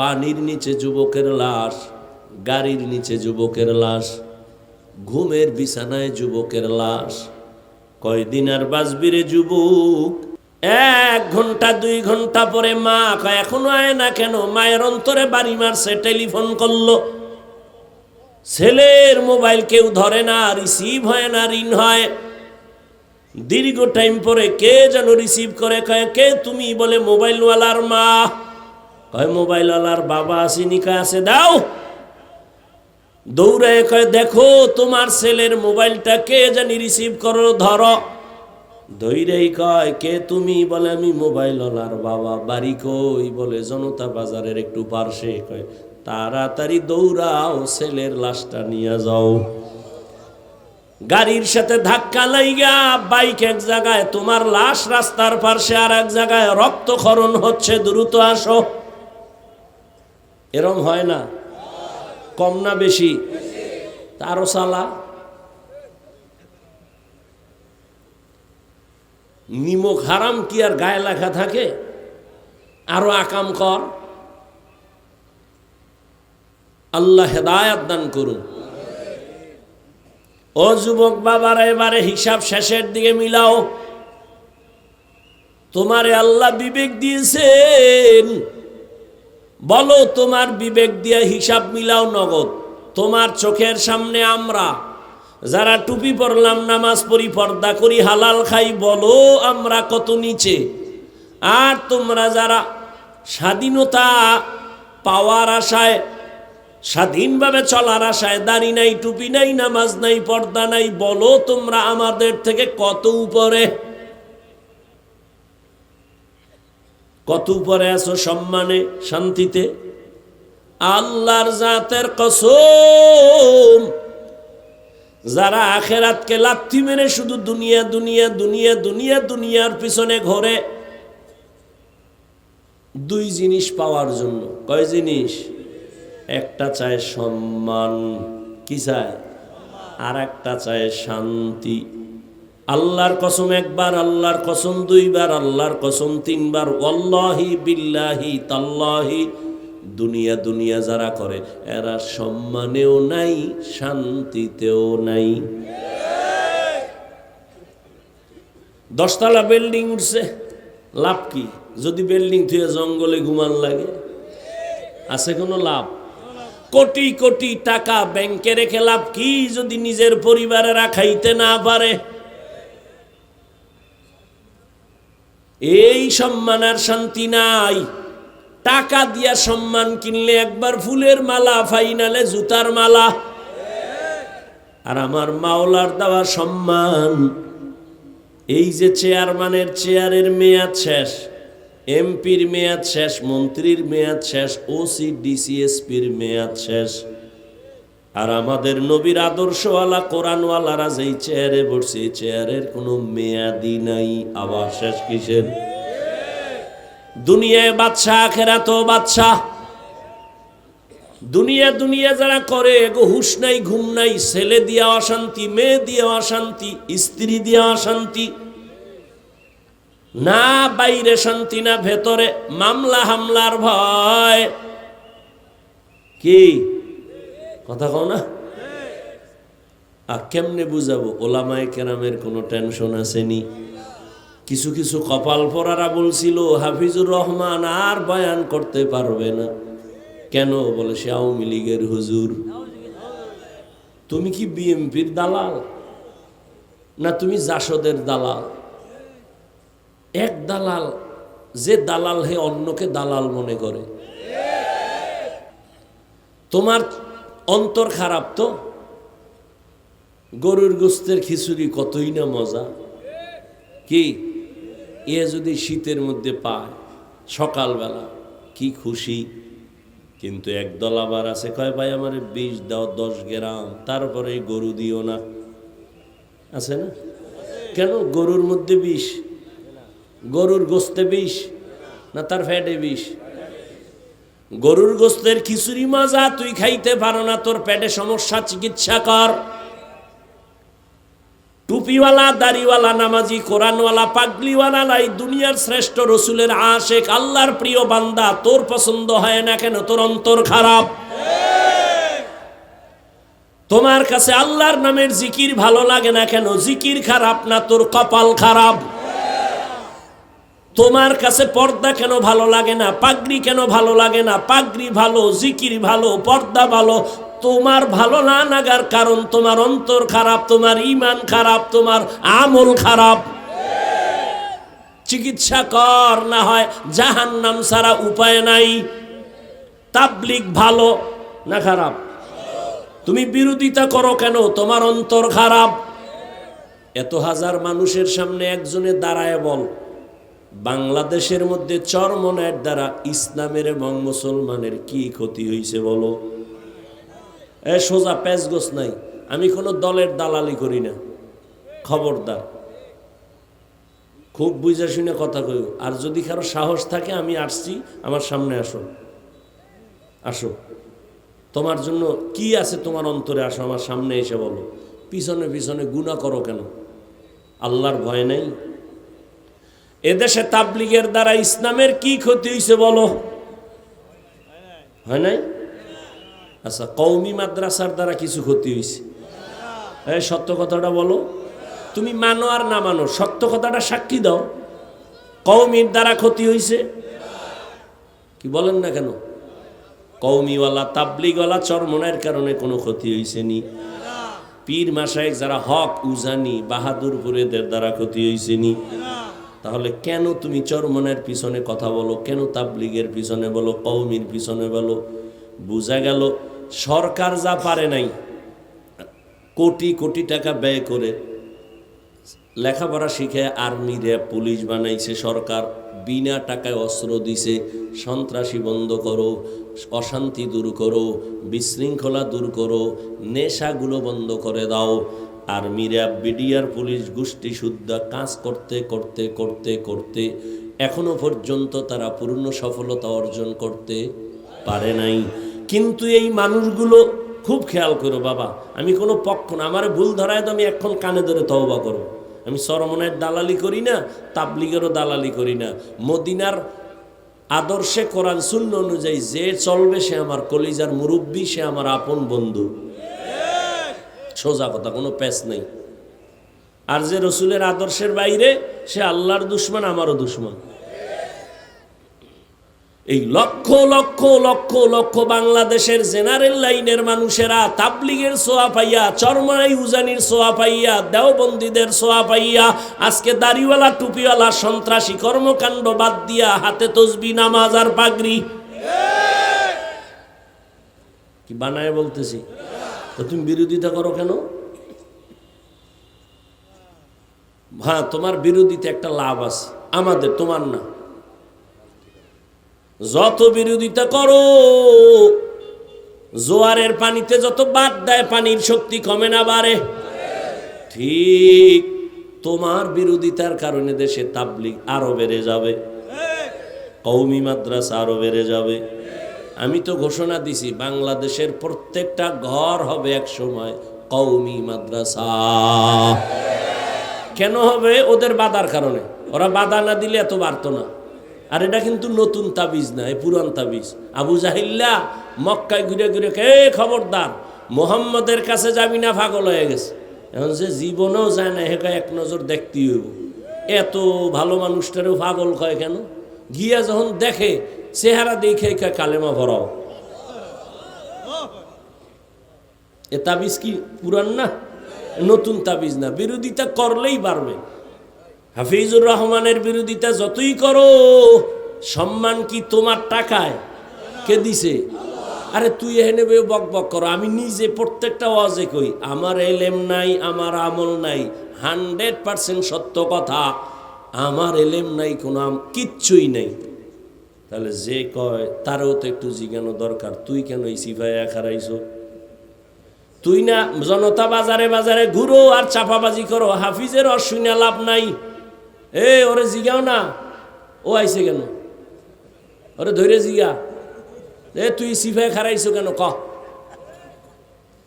পানির নিচে যুবকের লাশ, গাড়ির নিচে যুবকের লাশ, ঘুমের বিছানায় যুবকের লাশ। কয়দিন আর বাঁচবি রে যুবক? 1 ঘন্টা 2 ঘন্টা পরে মা কয় এখনো আয় না কেন? মায়ের অন্তরে বাড়ি মারছে, টেলিফোন করলো। ছেলের মোবাইল কেউ ধরে না, রিসিভ হয় না, রিং হয়। দীর্ঘ টাইম পরে কে যেন রিসিভ করে, কয় কে তুমি? বলে মোবাইলওয়ালার মা। কয় মোবাইলওয়ালার বাবা আসেনি? কয় আছে, দাও। দৌড়ায় কয় দেখো তোমার ছেলের মোবাইলটা কে জানি রিসিভ করো, ধরো। ধৈরেই কয় কে তুমি? বলে আমি মোবাইলওয়ালার বাবা। বাড়ি কই? বলে জনতা বাজারের একটু পার্শ্বে। কয় তাড়াতাড়ি দৌড়াও, ছেলের লাশটা নিয়ে যাও। গাড়ির সাথে ধাক্কা লাইগা বাইক এক জায়গায়, তোমার লাশ রাস্তার পাশে আর এক জায়গায়, রক্তক্ষরণ হচ্ছে, দ্রুত আসো। এরম হয় না? কম না বেশি? তারও সালা নিমক হারাম কি আর গায়ে লেখা থাকে? আরো আকাম কর। আল্লাহ হেদায়াত দান করুন। ও যুবক বাবারা, এবারে হিসাব শেষের দিকে মিলাও। তোমারে আল্লাহ বিবেক দিয়েছেন, বলো তোমার বিবেক দিয়ে হিসাব মিলাও নগদ। তোমার চোখের সামনে আমরা যারা টুপি পরলাম, নামাজ পড়ি, পর্দা করি, হালাল খাই, বলো আমরা কত নিচে। আর তোমরা যারা স্বাধীনতা পাওয়ার আশায়, স্বাধীনভাবে চলার আশায়, দাড়ি নাই, টুপি নাই, নামাজ নাই, পর্দা নাই, বলো তোমরা আমাদের থেকে কত উপরে। কত উপরে আছো সম্মানে, শান্তিতে? আল্লাহর জাতের কসম, যারা আখেরাতকে লাথি মেরে শুধু দুনিয়া দুনিয়া দুনিয়া দুনিয়া দুনিয়ার পিছনে ঘোরে, 2 জিনিস পাওয়ার জন্য। কয় জিনিস? একটা চায় সম্মান, কি চায়? আর একটা চায় শান্তি। আল্লাহর কসম 1 বার, আল্লাহর কসম 2 বার, আল্লাহর কসম 3 বার, ওয়াল্লাহি বিল্লাহি তাল্লাহি, দুনিয়া দুনিয়া যারা করে এরা সম্মানেও নাই, শান্তিতেও নাই। 10 তলা বিল্ডিং উঠছে, লাভ কি? যদি বিল্ডিং থেকে জঙ্গলে ঘুমান লাগে, আছে কোনো লাভ? কোটি কোটি টাকা ব্যাংকে রেখে লাভ কি যদি নিজের পরিবারেরা খাইতে না পারে? এই সম্মান আর শান্তি নাই। টাকা দিয়া সম্মান কিনলে একবার ফুলের মালা, ফাইনালে জুতার মালা। আর আমার মাওলার দেওয়া সম্মান, এই যে চেয়ারম্যানের চেয়ারের মেয়াদ শেষ, এমপির মেয়াদ শেষ, মন্ত্রীর মেয়াদ শেষ, ওসি ডিসিএসপির মেয়াদ শেষ, আর আমাদের নবীর আদর্শওয়ালা কোরআনওয়ালারা যেই চেয়ারে বসছে, এই চেয়ারের কোনো মেয়াদি নাই। আবার শেষ কিসের? দুনিয়ায় বাদশা, আখেরাতেও বাদশা। দুনিয়া দুনিয়া যারা করে, এগো হুশ নাই, ঘুম নাই, ছেলে দিয়া অশান্তি, মেয়ে দিয়া অশান্তি, স্ত্রী দিয়া অশান্তি, না বাইরে শান্তি, না ভেতরে মামলা হামলার ভয়। কি কথা কও না? আর কেমনে বুঝাবো? ওলামায়ে কেরামের কোনো টেনশন আসেনি। কিছু কিছু কপাল পরারা বলছিল হাফিজুর রহমান আর বয়ান করতে পারবে না। কেন? বলে সে আওয়ামী লীগের হুজুর। তুমি কি বিএমপির দালাল, না তুমি জাসদের দালাল? এক দালাল, যে দালাল হে অন্যকে দালাল মনে করে। তোমার অন্তর খারাপ তো। গরুর গোস্তের খিচুড়ি কতই না মজা, কি এ যদি শীতের মধ্যে পায় সকালবেলা, কি খুশি। কিন্তু একদল আবার আছে, কয় ভাই আমার 20 দাও, 10 গ্রাম, তারপরে গরু দিও না। আছে না? কেন? গরুর মধ্যে বিষ, গরুর গোস্তে বিষ, না তার ফ্যাটে বিষ? গরুর গোস্তের খিচুড়ি মজা, তুই খাইতে পারো না, তোর পেটে সমস্যা, চিকিৎসা কর। টুপি টুপিওয়ালা, দাড়িওয়ালা, নামাজি, কোরআনওয়ালা, পাগলিওয়ালা নাই, দুনিয়ার শ্রেষ্ঠ রসুলের আশেক, আল্লাহর প্রিয় বান্দা, তোর পছন্দ হয় না কেন? তোর অন্তর খারাপ। তোমার কাছে আল্লাহর নামের জিকির ভালো লাগে না কেন? জিকির খারাপ না, তোর কপাল খারাপ। তোমার কাছে পর্দা কেন ভালো লাগে না? পাগড়ি কেন ভালো লাগে না? পাগড়ি ভালো, জিকির ভালো, পর্দা ভালো। তোমার ভালো না লাগার কারণ তোমার অন্তর খারাপ, তোমার ঈমান খারাপ, তোমার আমল খারাপ। চিকিৎসা কর, না হয় জাহান্নাম ছাড়া উপায় নাই। তাবলীগ ভালো না খারাপ? তুমি বিরোধিতা করো কেন? তোমার অন্তর খারাপ। এত হাজার মানুষের সামনে একজনে দাঁড়ায় বল, বাংলাদেশের মধ্যে চরমনায়ের দ্বারা ইসলামের এবং মুসলমানের কি ক্ষতি হয়েছে বলো? সোজা প্যাচগোছ নাই। আমি কোনো দলের দালালি করি না, খবরদার, খুব বুঝা শুনে কথা কই। আর যদি কারো সাহস থাকে, আমি আসছি, আমার সামনে আসো, আসো, তোমার জন্য কি আছে তোমার অন্তরে, আসো আমার সামনে এসে বলো। পিছনে পিছনে গুনাহ করো কেন? আল্লাহর ভয় নাই? এদেশে তাবলীগের দ্বারা ইসলামের কি ক্ষতি হয়েছে বলো? হয় নাই? আচ্ছা, কওমি মাদ্রাসার দ্বারা কিছু ক্ষতি হয়েছে? এই সত্য কথাটা বলো। তুমি মানো আর না মানো, সত্য কথাটা সাক্ষী দাও। কওমির দ্বারা ক্ষতি হয়েছে কি বলেন না কেন? কওমিওয়ালা, তাবলীগওয়ালা, চরমনায়ের কারণে কোনো ক্ষতি হয়েছে নি? পীর মাশায়েখ যারা হক উজানি, বাহাদুরপুরেদের দ্বারা ক্ষতি হয়েছে নি? তাহলে কেন তুমি চরমনায়ের পিছনে কথা বলো? কেন তাবলীগের পিছনে বলো, কওমির পিছনে বলো? বোঝা গেল সরকার যা পারে নাই, কোটি কোটি টাকা ব্যয় করে লেখাপড়া শিখে আর্মি, র্যাব, পুলিশ বানাইছে সরকার, বিনা টাকায় অস্ত্র দিছে। সন্ত্রাসী বন্ধ করো, অশান্তি দূর করো, বিশৃঙ্খলা দূর করো, নেশাগুলো বন্ধ করে দাও। আর্মি, র্যাব, বিডিআর, পুলিশ গোষ্ঠী শুদ্ধা কাজ করতে করতে করতে করতে এখনো পর্যন্ত তারা পূর্ণ সফলতা অর্জন করতে পারে নাই। কিন্তু এই মানুষগুলো, খুব খেয়াল করো বাবা, আমি কোনো পক্ষ না, আমার ভুল ধরায় তো আমি এখন কানে ধরে তওবা করব। আমি চরমনায়ের দালালি করি না, তাবলীগেরও দালালি করি না। মদিনার আদর্শে, কোরআন সুন্নাহ অনুযায়ী যে চলবে সে আমার কলিজার মুরব্বী, সে আমার আপন বন্ধু। সোজা কথা, কোনো প্যাচ নেই। আর যে রসুলের আদর্শের বাইরে, সে আল্লাহর দুশমন, আমারও দুশমন। এই লক্ষ লক্ষ লক্ষ লক্ষ বাংলাদেশের জেনারেল লাইনের মানুষেরা তাবলীগের সোয়া পাইয়া, চরমনাই উজানির সোয়া পাইয়া, দেওবন্দীদের সোয়া পাইয়া আজকে দাড়িওয়ালা, টুপিওয়ালা, সন্ত্রাসী কর্মকাণ্ড বাদ দিয়া হাতে তসবিহ, নামাজ আর পাগড়ি কি বানায় বলতেছি। তো তুমি বিরোধিতা করো কেন? হ্যাঁ, তোমার বিরোধিতা একটা লাভ আছে আমাদের, তোমার না। যত বিরোধিতা করো, জোয়ারের পানিতে যত বাদ দেয়, পানির শক্তি কমে না বাড়ে? ঠিক তোমার বিরোধিতার কারণে দেশে তাবলীগ আরো বেড়ে যাবে, কওমি মাদ্রাসা আরো বেড়ে যাবে। আমি তো ঘোষণা দিছি, বাংলাদেশের প্রত্যেকটা ঘর হবে এক সময় কওমি মাদ্রাসা। কেন হবে? ওদের বাধার কারণে। ওরা বাধা না দিলে এত বাড়তো না। আর এটা কিন্তু নতুন তাবিজ না, এই পুরান তাবিজ। আবু জাহিল্লা মক্কায় ঘুরে ঘুরে, কে খবরদার, মোহাম্মদের কাছে যাবি না, পাগল হয়ে গেছে। এখন যে জীবনেও যায় না, হেকা এক নজর দেখতেই হইব। এত ভালো মানুষটারও পাগল কয় কেন? গিয়া যখন দেখে, চেহারা দেখে কালেমা ভরাও। এ তাবিজ কি পুরান না? নতুন তাবিজ না। বিরোধিতা করলেই বাড়বে। হাফিজুর রহমানের বিরোধিতা যতই করো, সম্মান কি তোমার টাকায়? কে দিছে? আরে তুই এখানে বক বক করো, আমি নিজে প্রত্যেকটা ওয়াজে কই, আমার এলেম নাই, আমার আমল নাই, 100% সত্য কথা। আমার এলেম নাই, কোনো কিচ্ছুই নেই। তাহলে যে কয় তারও তো একটু জিজ্ঞানো দরকার, তুই কেন এই সিফায়া খারাইছো? তুই না জনতা বাজারে বাজারে ঘুরো আর চাপাবাজি করো, হাফিজের অশুনে লাভ নাই। ওরে জিগাও না, ও আইছে কেন? ওরে ধরে জিগা, তুই সিফায় খারাইছো কেন? ক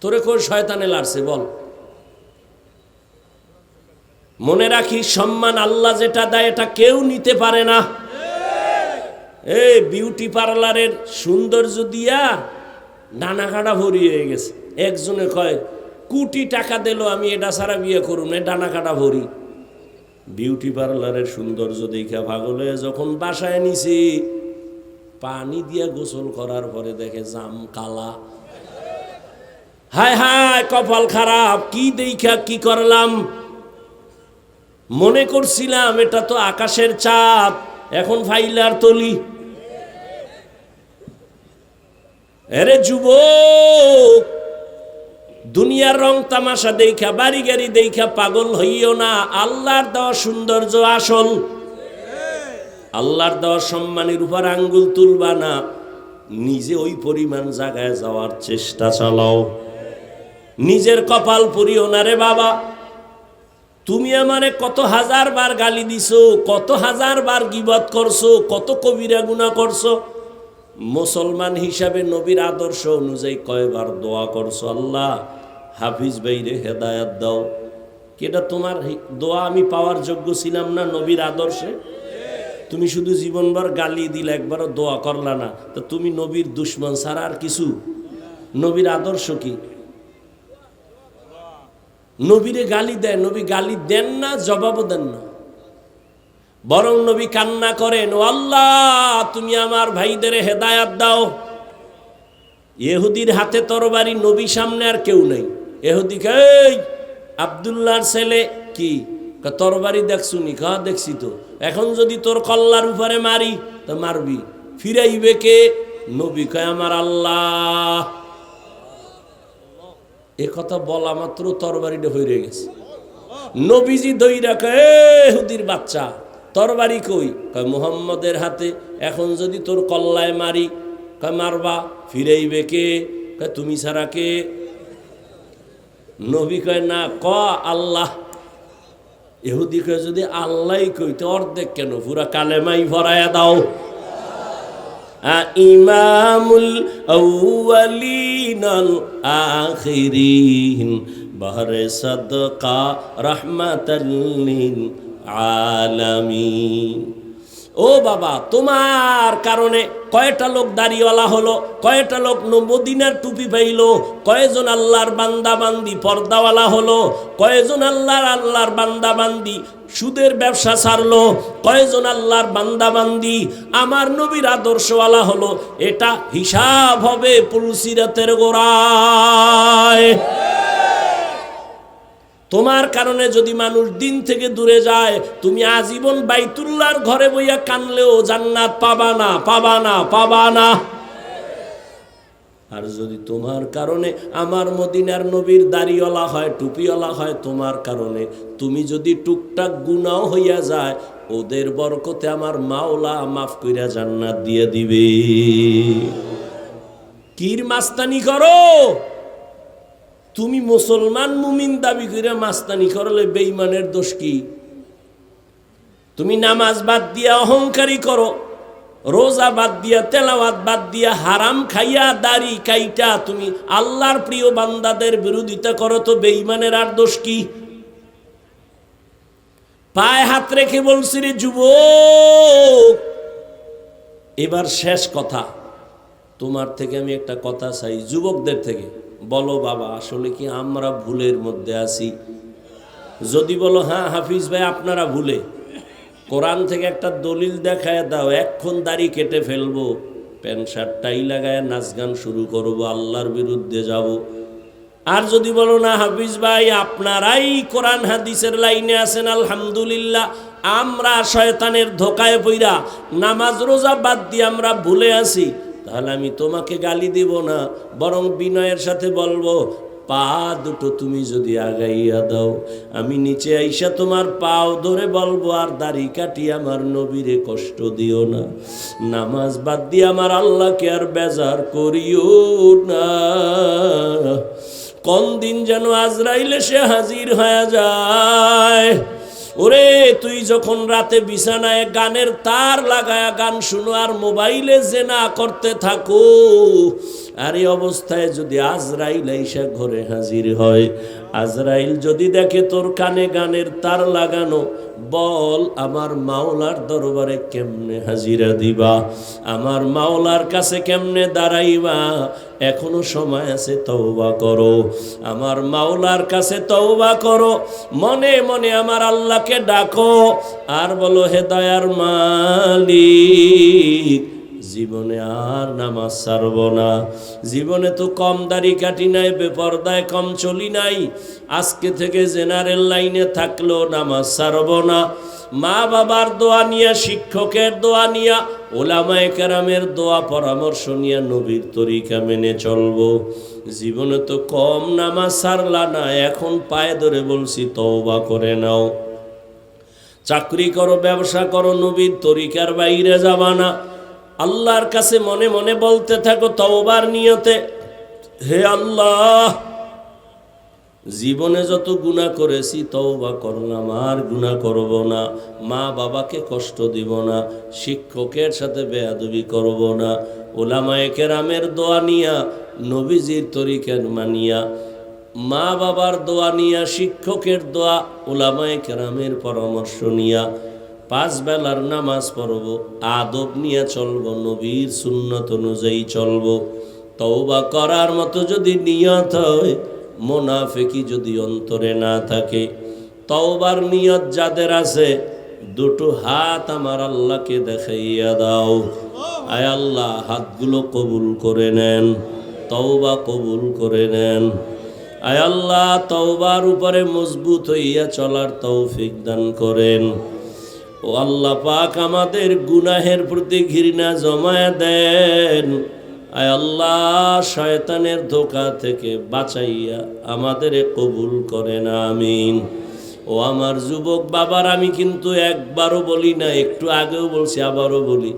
তোরে কই শয়তানে লাড়ছে বল। মনে রাখি, সম্মান আল্লাহ যেটা দেয় এটা কেউ নিতে পারে না। এই বিউটি পার্লারের সৌন্দর্য দিয়া ডানা কাটা ভরি হয়ে গেছে। একজনে কয় কোটি টাকা দিল আমি এটা ছাড়া বিয়ে করুন, ডানা কাটা ভরি। বিউটি পার্লারের সৌন্দর্য দেখা পাগল হয়ে যখন বাসায় নিছি, পানি দিয়ে গোসল করার পরে দেখে জাম কালা। হায় হায় কপাল খারাপ, কি দেখা কি করলাম। মনে করছিলাম এটা তো আকাশের চাঁদ, এখন ফাইলার তলি। আরে যুবক, দুনিয়ার রং তামাশা দেখা, বাড়ি গাড়ি দেখা পাগল হইও না। আল্লাহর দেওয়া সৌন্দর্য আসল। আল্লাহর দেওয়া সম্মানের উপর আঙ্গুল তুলবা না, নিজে ওই পরিমাণ জায়গায় যাওয়ার চেষ্টা চালাও। নিজের কপাল পুরিও না রে বাবা। তুমি আমারে কত হাজার বার গালি দিছো, কত হাজার বার গীবত করছো, কত কবিরা গুনাহ করছো। মুসলমান হিসাবে নবীর আদর্শ অনুযায়ী কয়বার দোয়া করছো, আল্লাহ হাফিজ ভাইরে হেদায়েত দাও। কেটা তোমার দোয়া আমি পাওয়ার যোগ্য ছিলাম না নবীর আদর্শে? তুমি শুধু জীবনভর গালি দিলে, একবারও দোয়া করলা না, তো তুমি নবীর দুশ্মন ছাড়া আর কিছু? নবীর আদর্শ কি? নবীরে গালি দেন, নবী গালি দেন না, জবাবও দেন না, বরং নবী কান্না করেন, ও আল্লাহ তুমি আমার ভাইদের হেদায়েত দাও। ইহুদির হাতে তরবারি, নবী সামনে আর কেউ নেই। ইহুদি কই আব্দুল্লাহর ছেলে কি তরবারি দেখছুনি? কা দেখছি তো। এখন যদি তোর কল্লার উপরে মারি তো মারবি, ফিরাইবে কে? নবী কয় আমার আল্লাহ। এ কথা বলা মাত্র তরবারিটা হয়ে গেছে। নবীজি দইরা কয় ইহুদির বাচ্চা, তরবারি কই? কয় মুহাম্মদের হাতে। এখন যদি তোর কল্লায় মারি, কয় মারবা, ফিরাইবে কে? কয় তুমি ছাড়া কে? নবী কয় না, ক আল্লাহ। ইহুদি কয় যদি আল্লাহ কই তো অর্ধেক কেন, পুরা কালেমাই ভরায়া দাও। ইমামুল আউয়ালিন আল আখিরিন বাহরে সাদকা রাহমাতাল লিল আলামিন। ও বাবা, তোমার কারণে কয়টা লোক দাড়িওয়ালা হলো, কয়টা লোক মদিনার টুপি পাইল, কয়জন আল্লাহর বান্দা বান্দি পর্দাওয়ালা হলো, কয়জন আল্লাহর বান্দা বান্দি সুদের ব্যবসা ছাড়লো, কয়জন আল্লাহর বান্দা বান্দি আমার নবীর আদর্শওয়ালা হলো। এটা হিসাব হবে পুলসিরাতের গোড়ায়। তোমার কারণে যদি মানুষ দিন থেকে দূরে যায়, তুমি আজীবন বাইতুল্লাহর ঘরে বইয়া কানলেও জান্নাত পাবা না, পাবা না, পাবা না। আর যদি তোমার কারণে আমার মদিনার নবীর দাড়িওয়ালা হয়, টুপিওয়ালা হয়, তোমার কারণে তুমি যদি টুকটাক গুনাহ হইয়া যায়, ওদের বরকতে আমার মাওলা মাফ কইরা জান্নাত দিয়ে দিবে। কির মাস্তানি করো? তুমি মুসলমান মুমিন দাবি করে মাস্তানি করলে বেঈমানের দোষ কি? তুমি নামাজ বাদ দিয়া অহংকারী করো, রোজা বাদ দিয়া, তেলাওয়াত বাদ দিয়া, হারাম খাইয়া, দাড়ি কাইটা তুমি আল্লাহর প্রিয় বান্দাদের বিরোধিতা করো, তো বেঈমানের আর দোষ কি? পায়ে হাত রেখে বলছি রে যুবক, এবার শেষ কথা। তোমার থেকে আমি একটা কথা চাই, যুবকদের থেকে বলো বাবা, আসলে কি আমরা ভুলের মধ্যে আছি? যদি বলো হ্যাঁ হাফিজ ভাই আপনারা ভুলে, কোরআন থেকে একটা দলিল দেখায় দাও, এক্ষণ দাড়ি কেটে ফেলবো, প্যান্ট শার্ট টাই লাগায় নাচ গান শুরু করবো, আল্লাহর বিরুদ্ধে যাব। আর যদি বলো না হাফিজ ভাই আপনারাই কোরআন হাদিসের লাইনে আছেন, আলহামদুলিল্লাহ, আমরা শয়তানের ধোকায় পইরা নামাজ রোজা বাদ দিয়ে আমরা ভুলে আছি, তাহলে আমি তোমাকে গালি দিব না, বরং বিনয়ের সাথে বলবো, পা দুটো তুমি যদি আগাইয়া দাও, আমি নিচে আইসা তোমার পাও ধরে বলবো, আর দাড়ি কাটি আমার নবীরে কষ্ট দিও না, নামাজ বাদ দিয়ে আমার আল্লাহকে আর বেজার করিও না। কোন দিন যেন আজরাইলে সে হাজির হয়ে যায়। ওরে তুই যখন রাতে বিছানায় গানের তার লাগায়া গান শুনো আর মোবাইলে জেনা করতে থাকো, আর এই অবস্থায় যদি আজরাইল আইসা ঘরে হাজির হয়, আজরাইল যদি দেখে তোর কানে গানের তার লাগানো, বল আমার মাওলার দরবারে কেমনে হাজিরা দিবা, আমার মাওলার কাছে কেমনে দাঁড়াইবা, এখনো সময় আছে, তওবা করো, আমার মাওলার কাছে তওবা করো, মনে মনে আমার আল্লাহকে ডাকো আর বলো, হে দয়ার মালিক, জীবনে আর নামাজ ছাড়ব না, জীবনে তো কম দাড়ি কাটি নাই, বেপরদায় কম চলি নাই, আজকে থেকে জেনারেল লাইনে থাকলেও নামাজ ছাড়ব না, মা বাবার দোয়া নিয়া, শিক্ষকের দোয়া নিয়া, ওলামায়ে কেরামের দোয়া পরামর্শ নিয়া নবীর তরিকা মেনে চলবো। জীবনে তো কম নামাজ ছাড়লা না, এখন পায়ে ধরে বলছি তওবা করে নাও, চাকরি করো, ব্যবসা করো, নবীর তরিকার বাইরে যাবা না। আল্লাহর কাছে মনে মনে বলতে থাকো তওবার নিয়তে, হে আল্লাহ, জীবনে যত গুনাহ করেছি তওবা করলাম, আর গুনাহ করব না, মা বাবাকে কষ্ট দিব না, শিক্ষকের সাথে বেয়াদবি করব না, ওলামায়ে কেরামের দোয়া নিয়া, নবীজির তরিকা মানিয়া, মা বাবার দোয়া নিয়া, শিক্ষকের দোয়া, ওলামায়ে কেরামের পরামর্শ নিয়া 5 বেলার নামাজ পড়ব, আদব নিয়ে চলব, নবীর সুন্নত অনুযায়ী চলব। তওবা করার মতো যদি নিয়ত হয়, মুনাফিকি যদি অন্তরে না থাকে, তওবার নিয়ত যাদের আছে, দুটো হাত আমার আল্লাহকে দেখাইয়া দাও, আয় আল্লাহ হাতগুলো কবুল করে নেন, তওবা কবুল করে নেন, আয় আল্লাহ তওবার উপরে মজবুত হইয়া চলার তৌফিক দান করেন। ও আল্লাহ পাক আমাদের গুনাহের প্রতি ঘৃণা জমায়ে দেন, আয় আল্লাহ শয়তানের ধোঁকা থেকে বাঁচাইয়া আমাদের কবুল করেন, আমিন। ও আমার যুবক বাবার, আমি কিন্তু একবারও বলি না, একটু আগেও বলছি, আবারও বলি,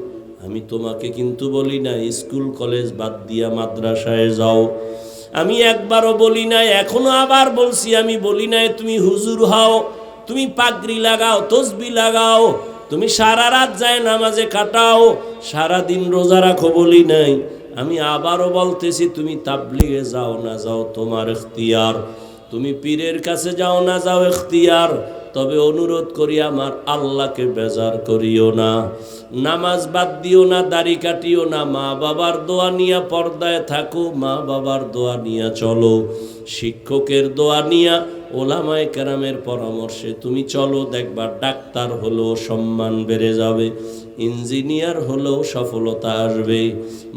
আমি তোমাকে কিন্তু বলি না স্কুল কলেজ বাদ দিয়া মাদ্রাসায় যাও, আমি একবারও বলি নাই, এখনো আবার বলছি, আমি বলি নাই তুমি হুজুর হও, তুমি পাগড়ি লাগাও, তসবি লাগাও, তুমি সারা রাত যায় নামাজে কাটাও, সারা দিন রোজা রাখো, বলি নাই। আমি আবারও বলতেছি, তুমি তাবলিগে যাও না যাও তোমার ইখতিয়ার, তুমি পীরের কাছে যাও না যাও ইখতিয়ার, তবে অনুরোধ করি আমার আল্লাহকে বেজার করিও না, নামাজ বাদ দিও না, দাড়ি কাটিও না, মা বাবার দোয়া নিয়া পর্দায় থাকো, মা বাবার দোয়া নিয়া চলো, শিক্ষকের দোয়া নিয়া, ওলামায়ে কেরামের পরামর্শে তুমি চলো, দেখবা ডাক্তার হলেও সম্মান বেড়ে যাবে, ইঞ্জিনিয়ার হলেও সফলতা আসবে।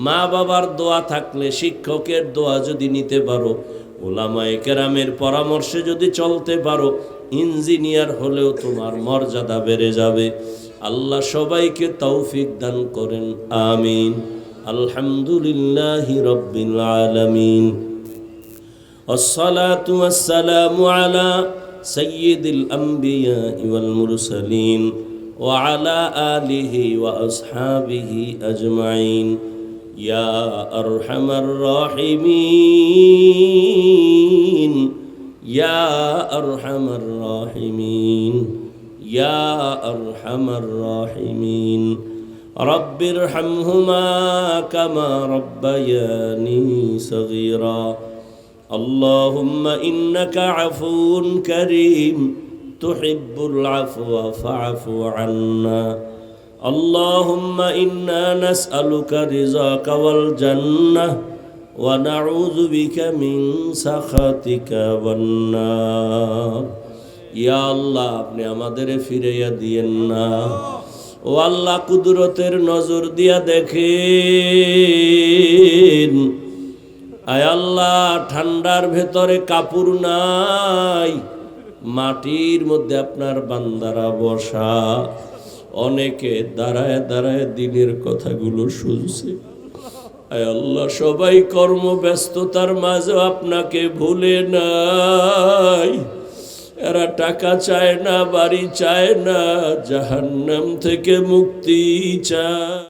মা বাবার দোয়া থাকলে, শিক্ষকের দোয়া যদি নিতে পারো, ওলামায়ে কেরামের পরামর্শে যদি চলতে পারো, ইঞ্জিনিয়ার হলেও তোমার মর্যাদা বেড়ে যাবে। আল্লাহ সবাইকে তৌফিক দান করেন, আমিন। আলহামদুলিল্লাহি রাব্বিল আলামিন, আসসালাতু ওয়াসসালামু আলা সাইয়্যিদিল আমবিয়া ওয়াল মুরসালিন ওয়া আলা আলিহি ওয়া আসহাবিহি আজমাইন, ইয়া আরহামার রাহিমিন, ইয়া আরহামার রাহিমিন, ইয়া আরহামার রাহিমিন। রব্বিরহামহুমা কামা রব্বায়ানি সগীরা। আল্লাহুম্মা ইন্নাকা আফুউন কারীম তুহিব্বুল আফওয়া ফাআফু আন্না। আল্লাহুম্মা ইন্না নাসআলুকা রিযাকা ওয়াল জান্নাহ ওয়া নাউযু বিকা মিন সাখাতিকা ওয়ান নার। ইয়া আল্লাহ, আপনি আমাদের ফিরাইয়া দিয়েন না, ও আল্লাহ কুদরতের নজর দিয়া দেখেন, আয় আল্লাহ ঠান্ডার ভেতরে কাপড় নাই, মাটির মধ্যে আপনার বান্দারা বসা, অনেকে দাঁড়ায় দাঁড়ায় দিনের কথাগুলো শুনছে, আয় আল্লাহ সবাই কর্মব্যস্ততার মাঝে আপনাকে ভুলে নাই, এরা টাকা চায় না, বাড়ি চায় না, জাহান্নাম থেকে মুক্তি চায়।